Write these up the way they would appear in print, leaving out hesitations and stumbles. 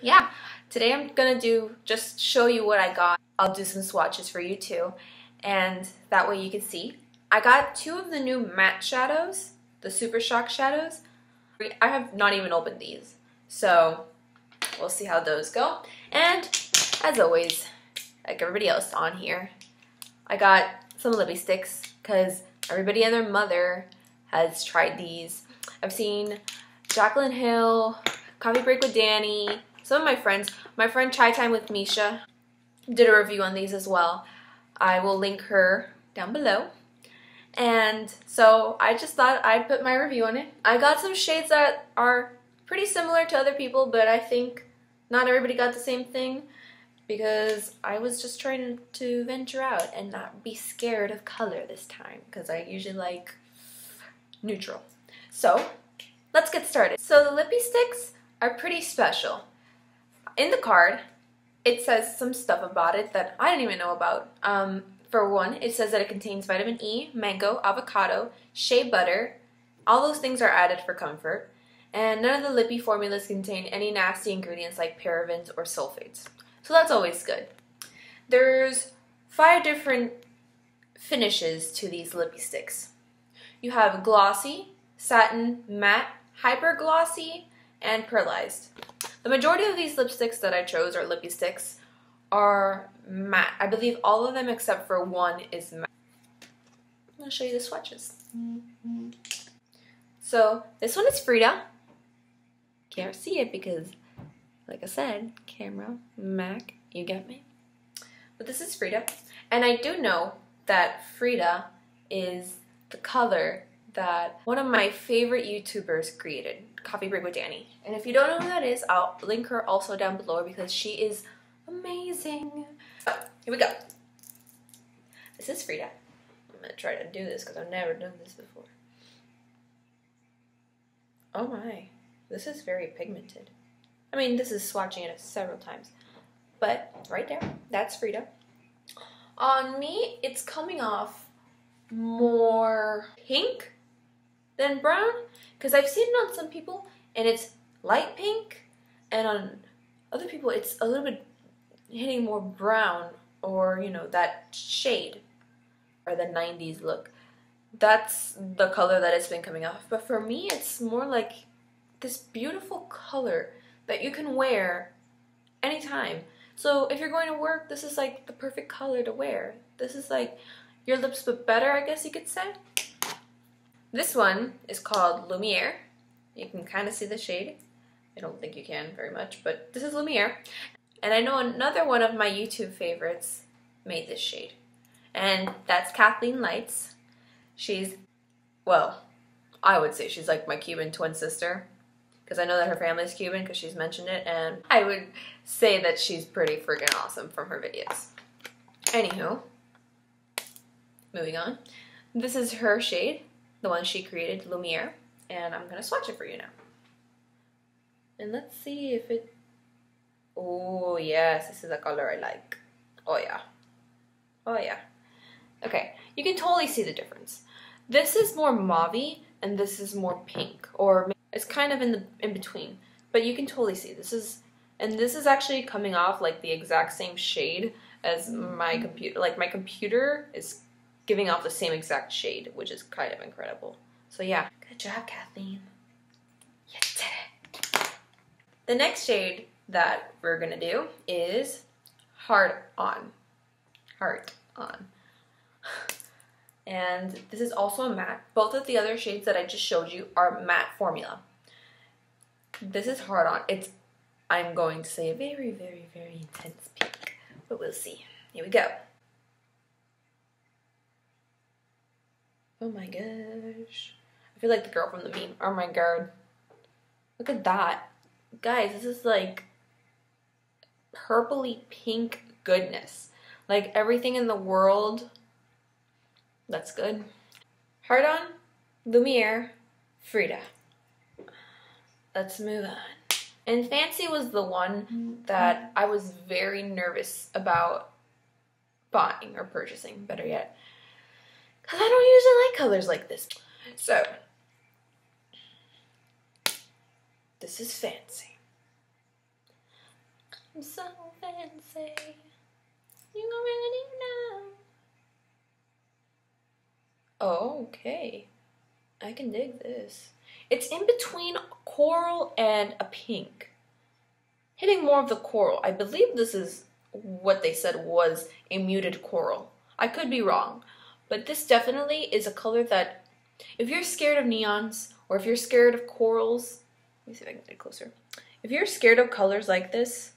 yeah, today I'm gonna just show you what I got. I'll do some swatches for you too, and that way you can see. I got 2 of the new matte shadows, the Super Shock shadows. I have not even opened these, so we'll see how those go. And as always, like everybody else on here, I got some Lippie Stix because everybody and their mother has tried these. I've seen Jaclyn Hill, Coffee Break with Dani, some of my friends. My friend Chai Time with Meesha did a review on these as well. I will link her down below. And so I just thought I'd put my review on it. I got some shades that are pretty similar to other people, but I think not everybody got the same thing because I was just trying to venture out and not be scared of color this time because I usually like neutral. So let's get started. So the Lippie Stix are pretty special. In the card, it says some stuff about it that I didn't even know about. For one, it says that it contains vitamin E, mango, avocado, shea butter. All those things are added for comfort. And none of the Lippie formulas contain any nasty ingredients like parabens or sulfates. So that's always good. There's 5 different finishes to these Lippie Stix. You have glossy, satin, matte, hyper glossy, and pearlized. The majority of these lipsticks that I chose, or Lippie Stix, are matte. I believe all of them except for one is matte. I'm going to show you the swatches. So this one is Frida. Can't see it because, like I said, camera, Mac, you get me? But this is Frida. And I do know that Frida is the color that one of my favorite YouTubers created, Coffee Break with Dani. And if you don't know who that is, I'll link her also down below because she is amazing. So, here we go. This is Frida. I'm going to try to do this because I've never done this before. Oh my, this is very pigmented. I mean, this is swatching it several times. But right there, that's Frida. On me, it's coming off more pink than brown because I've seen it on some people and it's light pink, and on other people it's a little bit hitting more brown, or you know, that shade or the 90s look. That's the color that it's been coming off. But for me, it's more like this beautiful color that you can wear anytime. So if you're going to work, this is like the perfect color to wear. This is like your lips but better, I guess you could say. This one is called Lumiere. You can kind of see the shade. I don't think you can very much, but this is Lumiere. And I know another one of my YouTube favorites made this shade. And that's KathleenLights. She's, well, I would say she's like my Cuban twin sister, because I know that her family's Cuban because she's mentioned it, and I would say that she's pretty freaking awesome from her videos. Anywho, moving on. This is her shade, the one she created, Lumiere, and I'm going to swatch it for you now. And let's see if it, oh yes, this is a color I like. Oh yeah. Oh yeah. Okay, you can totally see the difference. This is more mauve-y and this is more pink, or it's kind of in between. But you can totally see this is actually coming off like the exact same shade as my computer. Like my computer is giving off the same exact shade, which is kind of incredible. So yeah, good job, Kathleen. You did it. The next shade that we're gonna do is Heart On. Heart On. And this is also a matte. Both of the other shades that I just showed you are matte formula. This is Heart On. It's, I'm going to say, a very, very, very intense pink, but we'll see. Here we go. Oh my gosh. I feel like the girl from the meme. Oh my god. Look at that. Guys, this is like purpley pink goodness. Like everything in the world. That's good. Heart On, Lumiere, Frida. Let's move on. And Fancy was the one that I was very nervous about buying or purchasing, better yet. Because I don't usually like colors like this. So, this is Fancy. I'm so fancy. You already know. Oh, okay. I can dig this. It's in between coral and a pink. Hitting more of the coral. I believe this is what they said was a muted coral. I could be wrong, but this definitely is a color that, if you're scared of neons, or if you're scared of corals, let me see if I can get closer. If you're scared of colors like this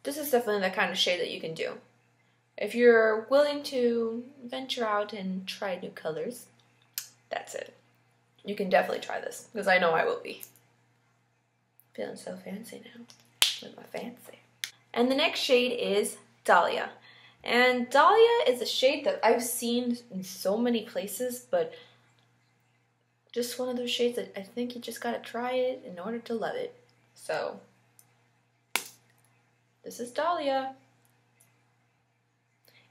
is definitely the kind of shade that you can do. If you're willing to venture out and try new colors, that's it. You can definitely try this, because I know I will be. Feeling so fancy now, with my fancy. And the next shade is Dalia. And Dalia is a shade that I've seen in so many places, but just one of those shades that I think you just gotta try it in order to love it. So, this is Dalia.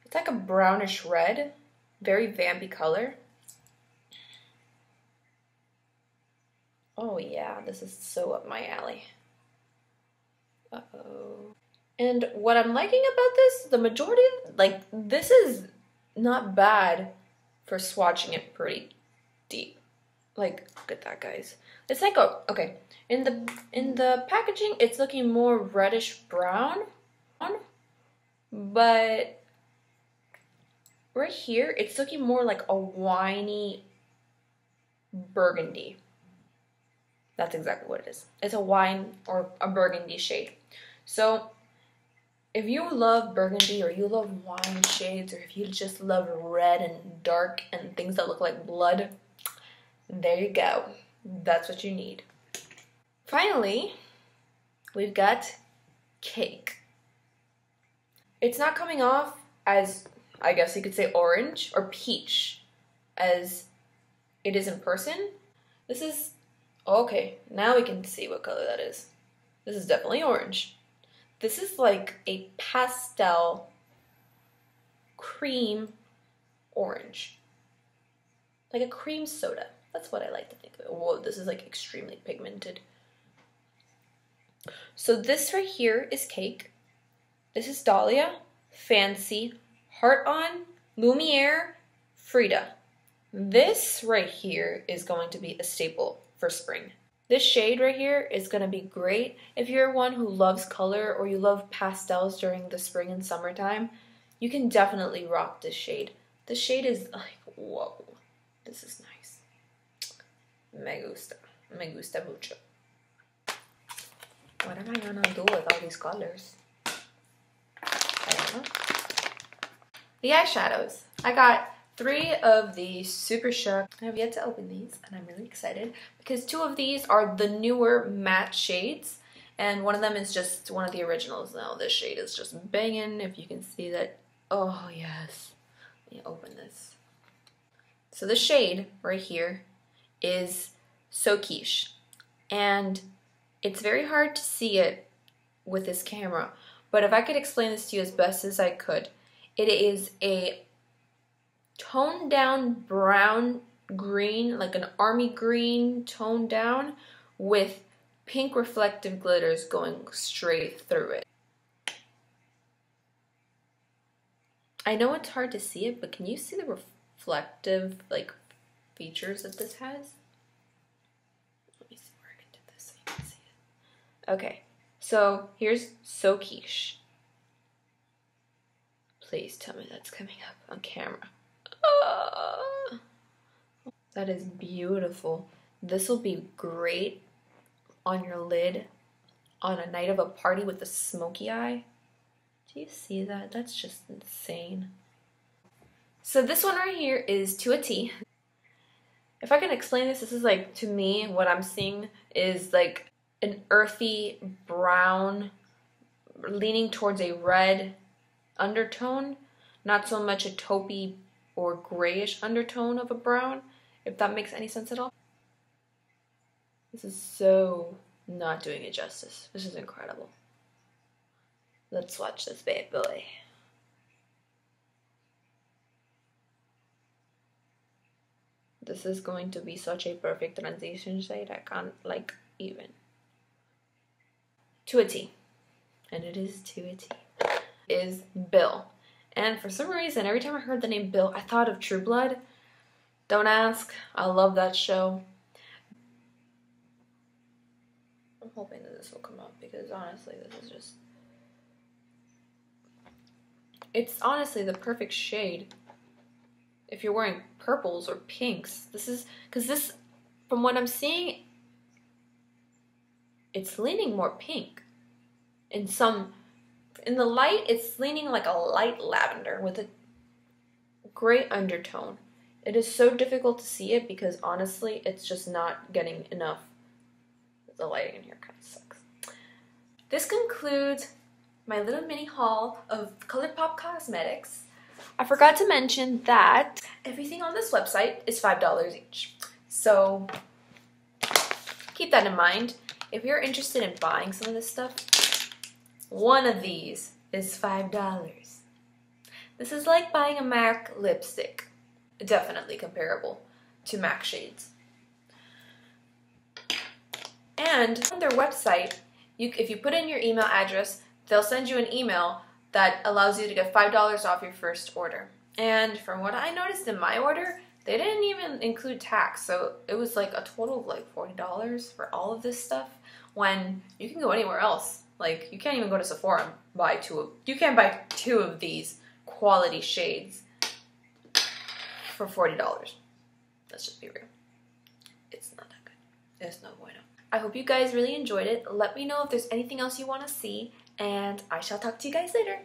It's like a brownish red, very vampy color. Oh yeah, this is so up my alley. Uh-oh. And what I'm liking about this, the majority of, like, this is not bad for swatching it pretty deep. Like, look at that, guys. It's like a, okay, in the packaging, it's looking more reddish brown, but right here, it's looking more like a winey burgundy. That's exactly what it is. It's a wine or a burgundy shade. So, if you love burgundy, or you love wine shades, or if you just love red and dark and things that look like blood, there you go. That's what you need. Finally, we've got Cake. It's not coming off as, I guess you could say, orange or peach as it is in person. This is, okay, now we can see what color that is. This is definitely orange. This is like a pastel cream orange. Like a cream soda. That's what I like to think of it. Whoa, this is like extremely pigmented. So this right here is Cake. This is Dalia, Fancy, Heart On, Lumiere, Frida. This right here is going to be a staple for spring. This shade right here is going to be great if you're one who loves color or you love pastels during the spring and summertime. You can definitely rock this shade. This shade is like, whoa, this is nice. Me gusta mucho. What am I gonna do with all these colors? I don't know. The eyeshadows. I got 3 of the Super Shock. I have yet to open these, and I'm really excited because 2 of these are the newer matte shades, and one of them is just one of the originals. Now this shade is just banging, if you can see that. Oh yes. Let me open this. So the shade right here is So Quiche, and it's very hard to see it with this camera, but if I could explain this to you as best as I could, it is a toned down brown green, like an army green toned down with pink reflective glitters going straight through it. I know it's hard to see it, but can you see the reflective like features that this has? Let me see where I can do this so you can see it. Okay, so here's So Quiche. Please tell me that's coming up on camera. Oh, that is beautiful. This will be great on your lid on a night of a party with a smoky eye. Do you see that? That's just insane. So this one right here is to a T. If I can explain this, this is like, to me, what I'm seeing is like an earthy brown leaning towards a red undertone, not so much a taupey or grayish undertone of a brown, if that makes any sense at all. This is so not doing it justice. This is incredible. Let's watch this bad boy. This is going to be such a perfect transition shade, I can't like even. to a T. And it is to a T. Is Bill. And for some reason, every time I heard the name Bill, I thought of True Blood. Don't ask. I love that show. I'm hoping that this will come up because honestly, this is just... It's honestly the perfect shade if you're wearing purples or pinks. This is... Because this, from what I'm seeing, it's leaning more pink. In the light, it's leaning like a light lavender with a gray undertone. It is so difficult to see it because honestly, it's just not getting enough. The lighting in here kind of sucks. This concludes my little mini haul of Colourpop cosmetics. I forgot to mention that everything on this website is $5 each. So keep that in mind. If you're interested in buying some of this stuff, one of these is $5. This is like buying a MAC lipstick. Definitely comparable to MAC shades. And on their website, if you put in your email address, they'll send you an email that allows you to get $5 off your first order. And from what I noticed in my order, they didn't even include tax. So it was like a total of like $40 for all of this stuff when you can go anywhere else. Like, you can't even go to Sephora and buy you can't buy 2 of these quality shades for $40. Let's just be real. It's not that good. There's no bueno. I hope you guys really enjoyed it. Let me know if there's anything else you want to see, and I shall talk to you guys later.